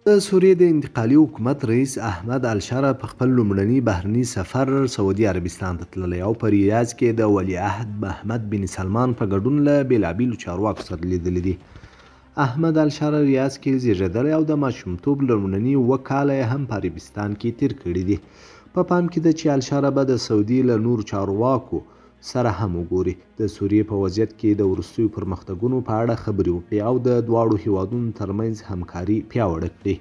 د سوریې د انتقالي حکومت رئیس احمد الشره په خپل لومړني بهرني سفر سعودي عربستان ته تللی او په ریاض کې د ولیعهد محمد بن سلمان په ګډون له بېلابېلو چارواکو سره لیدلی دي. احمد الشره ریاض کې زیږېدلی او د ماشومتوب لومړني 7 کاله یې هم په عربستان کې تیر کړي دي. په پام کې ده چې الشره به د سعودي له نورو چارواکو سره هم وګوري، د سوریې په وضعیت کې د وروستیو پرمختګونو په اړه خبرې وکړي او د دواړو هیوادونو ترمنځ همکاري پیاوړې کړي.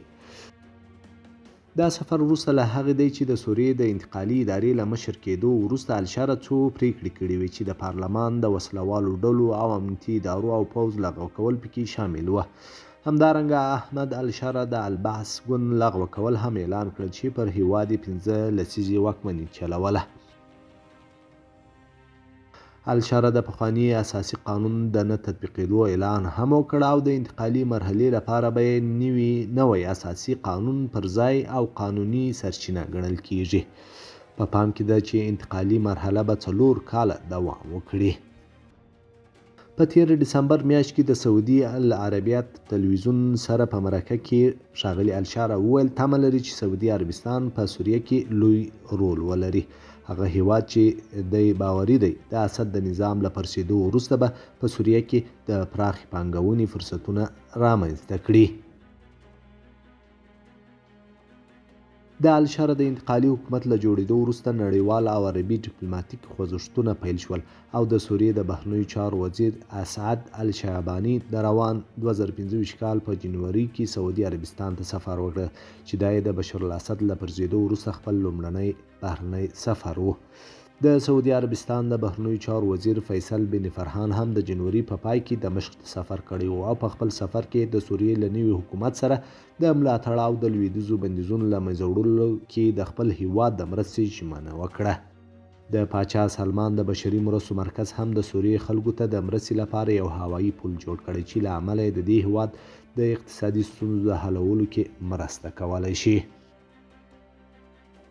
دا سفر وروسته له هغې دی چې د سوریې د انتقالي ادارې له مشر کېدو وروسته الشره څو پریکړې کړې وې چې د پارلمان د وسلوالو ډلو او امنیتي ادارو او پوځ لغوه کول پکې شامل وه. همدارنګه احمد الشره د البعث ګوند لغوه کول هم اعلان کړل چې پر هیواد یې 15 لسیزې واکمني چلوله. الشره د پخواني اساسي قانون د نه تطبیقېدو اعلان هم وکړ او د انتقالي مرحلې لپاره به یې نوی اساسي قانون پر ځای او قانوني سرچینه ګڼل کیږي. په پام کې ده چې انتقالي مرحله به 4 کاله دوام وکړي. په تیر ډسمبر میاشت کې د سعودي العربیت تلویزیون سره په مرکه کې ښاغلي الشره وویل تمه لري چې سعودي عربستان په سوریه کې لوی رول ولري. هغه هیواد چې دی باوري دی د اسد د نظام له پرسېدو وروسته به په سوریه کې د پراخې پانګونې فرصتونه رامنځته کړي. د الشره د انتقالي حکومت له جوړېدو وروسته نړیوال او عربي ډیپلوماتیک خوځښتونه پیل شول او د سوریې د بهرنیو چارو وزیر اسعد الشعباني د روان 2025 کال په جنوري کې سعودي عربستان ته سفر وکړ چې دا یې د بشر الاسد له پرځېدو وروسته خپل لومړنی بهرنی سفر و. د سعودي عربستان د بهرنیو چارو وزیر فیصل بن فرحان هم د جنوري په پای کې دمشق ته سفر کړی و او په خپل سفر کې د سوریې له نوي حکومت سره د ملاتړ او د لویدیځو بندیزونو له منځه وړلو کې د خپل هیواد د مرستې ژمنه وکړه. د پاچا سلمان د بشري مرستو مرکز هم د سوریې خلکو ته د مرستې لپاره یو هوایي پل جوړ کړی چې له امله یې د دې هیواد د اقتصادي ستونزو د حلولو کې مرسته کولی شي.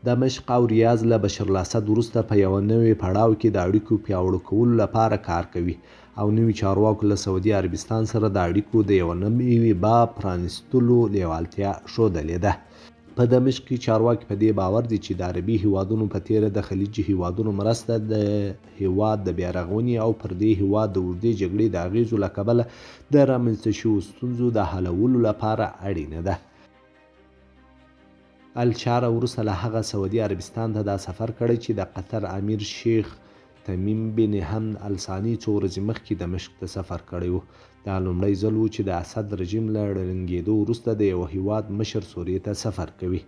دمشق او ریاض له بشر الاسد وروسته په یو نوي پړاو کې د اړیکو پیاوړو کولو لپاره کار کوي او نوي چارواکو له سعودي عربستان سره د اړیکو د یو نوي باب پرانیستلو لیوالتیا ښودلې ده. په دمشق کې چارواکي په دې باور دي چې د عربي هیوادونو په تیره د خلیجي هیوادونو مرسته د هیواد د بیارغونې او پر دې هیواد د اوږدې جګړې د اغیزو له کبله د رامنځته شویو ستونزو د حلولو لپاره اړینه ده. الشره وروسته له هغه سعودي عربستان ته دا سفر کړی چې د قطر امیر شیخ تمیم بن حمد الثاني څو ورځې مخکې دمشق ته سفر کړی و. دا لومړی ځل و چې د اسد رژیم له ړنګېدو وروسته د یو هیواد مشر سوریې ته سفر کوي.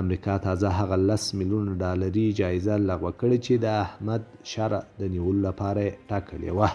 امریکا تازه هغه 10 میلیون ډالري جایزه لغوه کړې چې د احمد شره د نیولو لپاره ټاکلې وه.